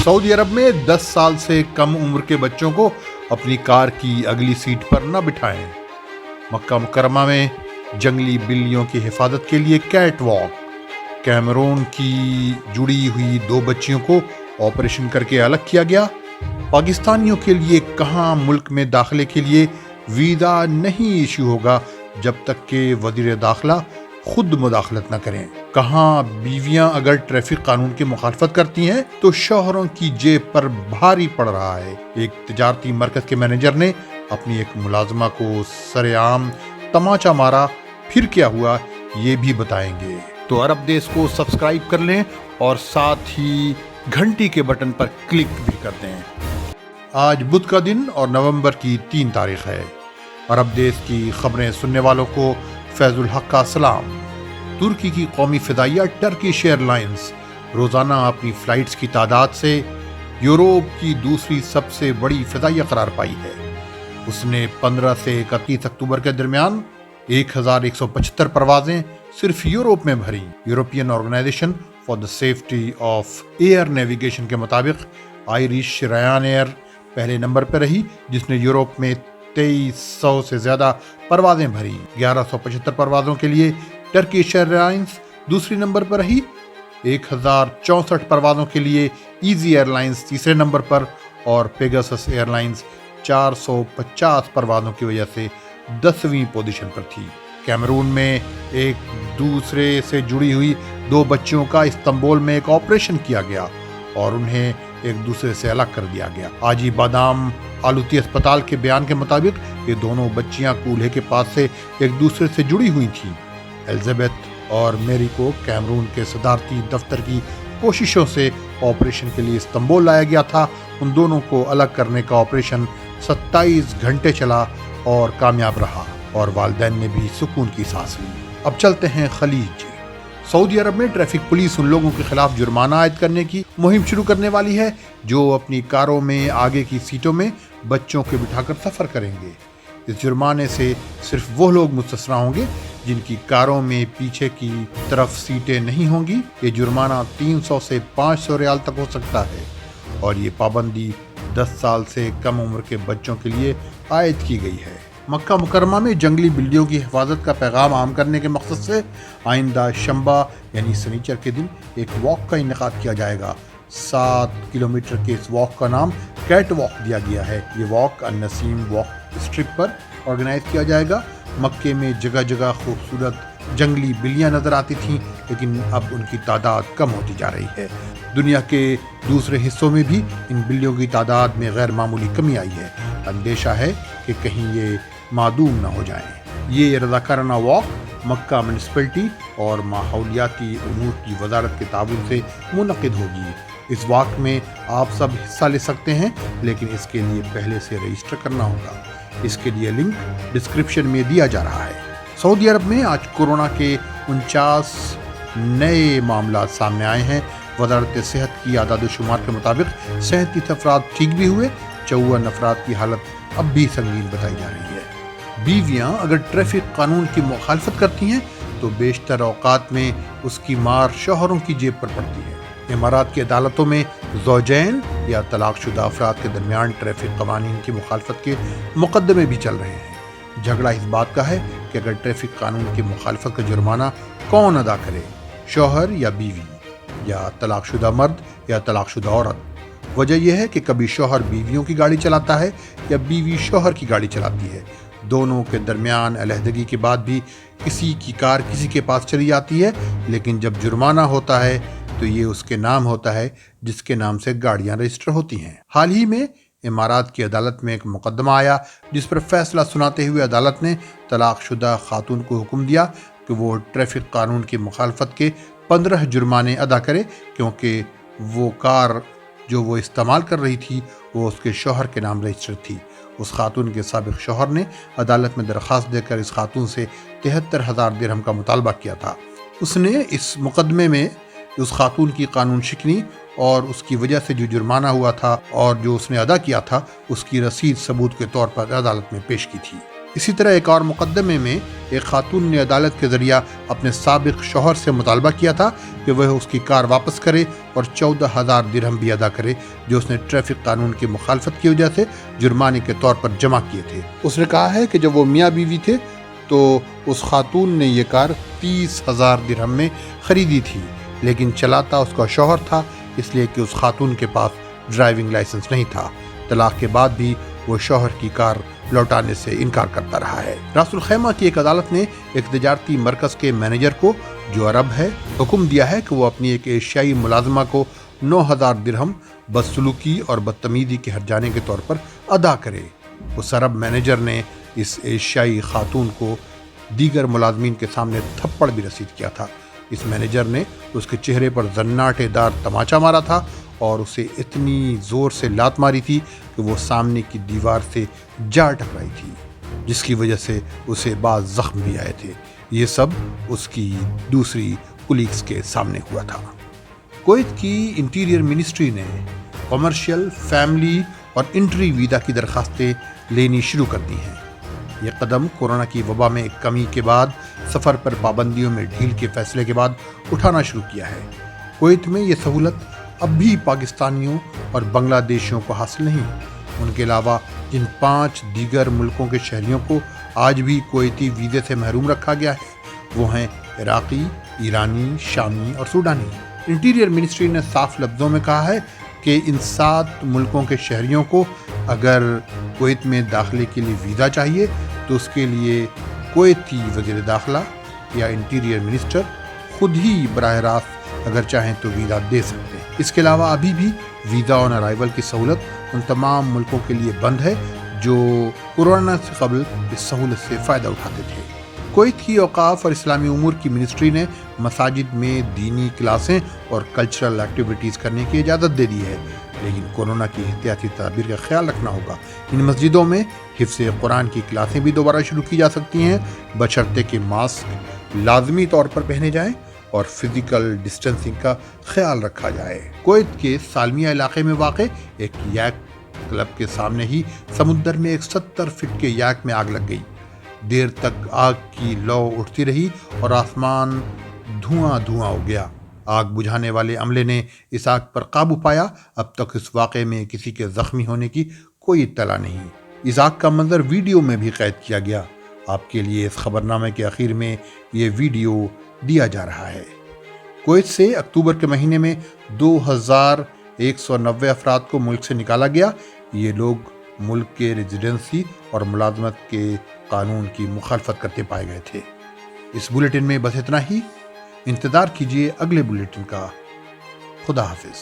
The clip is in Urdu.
سعودی عرب میں 10 سال سے کم عمر کے بچوں کو اپنی کار کی اگلی سیٹ پر نہ بٹھائیں۔ مکہ مکرمہ میں جنگلی بلیوں کی حفاظت کے لیے کیٹ واک۔ کیمرون کی جڑی ہوئی 2 بچیوں کو آپریشن کر کے الگ کیا گیا۔ پاکستانیوں کے لیے کہاں ملک میں داخلے کے لیے ویزا نہیں ایشو ہوگا جب تک کہ وزیر داخلہ خود مداخلت نہ کریں۔ کہاں بیویاں اگر ٹریفک قانون کی مخالفت کرتی ہیں تو شوہروں کی جیب پر بھاری پڑ رہا ہے۔ ایک تجارتی مرکز کے مینیجر نے اپنی ایک ملازمہ کو سر عام تماچا مارا، پھر کیا ہوا یہ بھی بتائیں گے۔ تو عرب دیس کو سبسکرائب کر لیں اور ساتھ ہی گھنٹی کے بٹن پر کلک بھی کر دیں۔ آج بدھ کا دن اور نومبر کی 3 تاریخ ہے۔ عرب دیس کی خبریں سننے والوں کو فیض الحق کا سلام۔ ترکی کی قومی فضائیہ ٹرکش ایئر لائنز روزانہ اپنی فلائٹس کی تعداد سے یورپ کی دوسری سب سے بڑی فضائیہ قرار پائی ہے۔ اس نے 15 سے 31 اکتوبر کے درمیان 1175 پروازیں صرف یورپ میں بھریں۔ European organization for the safety of year navigation کے مطابق آئرش رایان ایئر پہلے نمبر پر رہی، جس نے یورپ میں 2300 سے زیادہ پروازیں بھری۔ 1175 پروازوں کے لیے ٹرکش ایئر لائنز دوسری نمبر پر رہی۔ 1064 پروازوں کے لیے ایزی ایئر لائنز تیسرے نمبر پر، اور پیگاسس ایئر لائنز 450 پروازوں کی وجہ سے 10ویں پوزیشن پر تھی۔ کیمرون میں ایک دوسرے سے جڑی ہوئی 2 بچیوں کا استنبول میں ایک آپریشن کیا گیا اور انہیں ایک دوسرے سے الگ کر دیا گیا۔ آجی بادام آلوتی اسپتال کے بیان کے مطابق یہ دونوں بچیاں کولہے کے پاس سے ایک دوسرے سے جڑی ہوئی تھیں۔ الزبیتھ اور میری کو کیمرون کے صدارتی دفتر کی کوششوں سے آپریشن کے لیے استنبول لایا گیا تھا۔ ان دونوں کو الگ کرنے کا آپریشن 27 گھنٹے چلا اور کامیاب رہا، اور والدین نے بھی سکون کی سانس لی۔ اب چلتے ہیں خلیج۔ سعودی عرب میں ٹریفک پولیس ان لوگوں کے خلاف جرمانہ عائد کرنے کی مہم شروع کرنے والی ہے جو اپنی کاروں میں آگے کی سیٹوں میں بچوں کو بٹھا کر سفر کریں گے۔ اس جرمانے سے صرف وہ لوگ مستثنیٰ ہوں گے جن کی کاروں میں پیچھے کی طرف سیٹیں نہیں ہوں گی۔ یہ جرمانہ 300 سے 500 ریال تک ہو سکتا ہے، اور یہ پابندی 10 سال سے کم عمر کے بچوں کے لیے عائد کی گئی ہے۔ مکہ مکرمہ میں جنگلی بلیوں کی حفاظت کا پیغام عام کرنے کے مقصد سے آئندہ شنبہ یعنی سنیچر کے دن ایک واک کا انعقاد کیا جائے گا۔ 7 کلومیٹر کے اس واک کا نام کیٹ واک دیا گیا ہے۔ یہ واک النسیم واک اسٹرپ پر آرگنائز کیا جائے گا۔ مکے میں جگہ جگہ خوبصورت جنگلی بلیاں نظر آتی تھیں، لیکن اب ان کی تعداد کم ہوتی جا رہی ہے۔ دنیا کے دوسرے حصوں میں بھی ان بلیوں کی تعداد میں غیر معمولی کمی آئی ہے۔ اندیشہ ہے کہ کہیں یہ معدوم نہ ہو جائیں۔ یہ رضاکارانہ واک مکہ میونسپلٹی اور ماحولیاتی امور کی وزارت کے تعاون سے منعقد ہوگی۔ اس واک میں آپ سب حصہ لے سکتے ہیں، لیکن اس کے لیے پہلے سے رجسٹر کرنا ہوگا۔ اس کے لیے لنک ڈسکرپشن میں دیا جا رہا ہے۔ سعودی عرب میں آج کورونا کے 49 نئے معاملات سامنے آئے ہیں۔ وزارت صحت کی اعداد و شمار کے مطابق 37 افراد ٹھیک بھی ہوئے، 54 افراد کی حالت اب بھی سنگین بتائی جا رہی ہے۔ بیویاں اگر ٹریفک قانون کی مخالفت کرتی ہیں تو بیشتر اوقات میں اس کی مار شوہروں کی جیب پر پڑتی ہے۔ امارات کی عدالتوں میں زوجین یا طلاق شدہ افراد کے درمیان ٹریفک قوانین کی مخالفت کے مقدمے بھی چل رہے ہیں۔ جھگڑا اس بات کا ہے کہ اگر ٹریفک قانون کی مخالفت کا جرمانہ کون ادا کرے، شوہر یا بیوی، یا طلاق شدہ مرد یا طلاق شدہ عورت۔ وجہ یہ ہے کہ کبھی شوہر بیویوں کی گاڑی چلاتا ہے یا بیوی شوہر کی گاڑی چلاتی ہے۔ دونوں کے درمیان علیحدگی کے بعد بھی کسی کی کار کسی کے پاس چلی جاتی ہے، لیکن جب جرمانہ ہوتا ہے تو یہ اس کے نام ہوتا ہے جس کے نام سے گاڑیاں رجسٹر ہوتی ہیں۔ حال ہی میں امارات کی عدالت میں ایک مقدمہ آیا جس پر فیصلہ سناتے ہوئے عدالت نے طلاق شدہ خاتون کو حکم دیا کہ وہ ٹریفک قانون کی مخالفت کے 15 جرمانے ادا کرے، کیونکہ وہ کار جو وہ استعمال کر رہی تھی وہ اس کے شوہر کے نام رجسٹر تھی۔ اس خاتون کے سابق شوہر نے عدالت میں درخواست دے کر اس خاتون سے 73,000 درہم کا مطالبہ کیا تھا۔ اس نے اس مقدمے میں اس خاتون کی قانون شکنی اور اس کی وجہ سے جو جرمانہ ہوا تھا اور جو اس نے ادا کیا تھا اس کی رسید ثبوت کے طور پر عدالت میں پیش کی تھی۔ اسی طرح ایک اور مقدمے میں ایک خاتون نے عدالت کے ذریعہ اپنے سابق شوہر سے مطالبہ کیا تھا کہ وہ اس کی کار واپس کرے اور 14,000 درہم بھی ادا کرے جو اس نے ٹریفک قانون کی مخالفت کی وجہ سے جرمانے کے طور پر جمع کیے تھے۔ اس نے کہا ہے کہ جب وہ میاں بیوی تھے تو اس خاتون نے یہ کار 30,000 درہم میں خریدی تھی، لیکن چلاتا اس کا شوہر تھا، اس لیے کہ اس خاتون کے پاس ڈرائیونگ لائسنس نہیں تھا۔ طلاق کے بعد بھی وہ شوہر کی کار لوٹانے سے انکار کرتا رہا ہے۔ راس الخیمہ کی ایک عدالت نے ایک تجارتی مرکز کے مینیجر کو، جو عرب ہے، حکم دیا ہے کہ وہ اپنی ایک ایشیائی ملازمہ کو 9,000 درہم بدسلوکی اور بدتمیزی کے ہرجانے کے طور پر ادا کرے۔ اس عرب مینیجر نے اس ایشیائی خاتون کو دیگر ملازمین کے سامنے تھپڑ بھی رسید کیا تھا۔ اس مینیجر نے اس کے چہرے پر زناٹے دار تماچا مارا تھا اور اسے اتنی زور سے لات ماری تھی کہ وہ سامنے کی دیوار سے جا ٹکرائی تھی، جس کی وجہ سے اسے بعض زخم بھی آئے تھے۔ یہ سب اس کی دوسری کولیگز کے سامنے ہوا تھا۔ کویت کی انٹیریئر منسٹری نے کمرشل، فیملی اور انٹری ویزا کی درخواستیں لینی شروع کر دی ہیں۔ یہ قدم کورونا کی وبا میں کمی کے بعد سفر پر پابندیوں میں ڈھیل کے فیصلے کے بعد اٹھانا شروع کیا ہے۔ کویت میں یہ سہولت اب بھی پاکستانیوں اور بنگلہ دیشیوں کو حاصل نہیں۔ ان کے علاوہ جن 5 دیگر ملکوں کے شہریوں کو آج بھی کویتی ویزے سے محروم رکھا گیا ہے وہ ہیں عراقی، ایرانی، شامی اور سوڈانی۔ انٹیریئر منسٹری نے صاف لفظوں میں کہا ہے کہ ان 7 ملکوں کے شہریوں کو اگر کویت میں داخلے کے لیے ویزا چاہیے تو اس کے لیے کویتی وزیر داخلہ یا انٹیریئر منسٹر خود ہی براہ راست اگر چاہیں تو ویزا دے سکتے ہیں۔ اس کے علاوہ ابھی بھی ویزا آن ارائیول کی سہولت ان تمام ملکوں کے لیے بند ہے جو کورونا سے قبل اس سہولت سے فائدہ اٹھاتے تھے۔ کویت کی اوقاف اور اسلامی امور کی منسٹری نے مساجد میں دینی کلاسیں اور کلچرل ایکٹیویٹیز کرنے کی اجازت دے دی ہے، لیکن کورونا کی احتیاطی تدابیر کا خیال رکھنا ہوگا۔ ان مسجدوں میں حفظ قرآن کی کلاسیں بھی دوبارہ شروع کی جا سکتی ہیں، بشرطے کہ ماسک لازمی طور پر پہنے جائیں اور فزیکل ڈسٹینسنگ کا خیال رکھا جائے۔ کویت کے سالمیہ علاقے میں واقع ایک یاک کلب کے سامنے ہی سمندر میں ایک 70 فٹ کے یاک میں آگ لگ گئی۔ دیر تک آگ کی لو اٹھتی رہی اور آسمان دھواں ہو گیا۔ آگ بجھانے والے عملے نے اس آگ پر قابو پایا۔ اب تک اس واقعے میں کسی کے زخمی ہونے کی کوئی اطلاع نہیں۔ اس آگ کا منظر ویڈیو میں بھی قید کیا گیا۔ آپ کے لیے اس خبرنامے کے آخر میں یہ ویڈیو دیا جا رہا ہے۔ کویت سے اکتوبر کے مہینے میں 2,190 افراد کو ملک سے نکالا گیا۔ یہ لوگ ملک کے ریزیڈنسی اور ملازمت کے قانون کی مخالفت کرتے پائے گئے تھے۔ اس بلیٹن میں بس اتنا ہی۔ انتظار کیجیے اگلے بلیٹن کا۔ خدا حافظ۔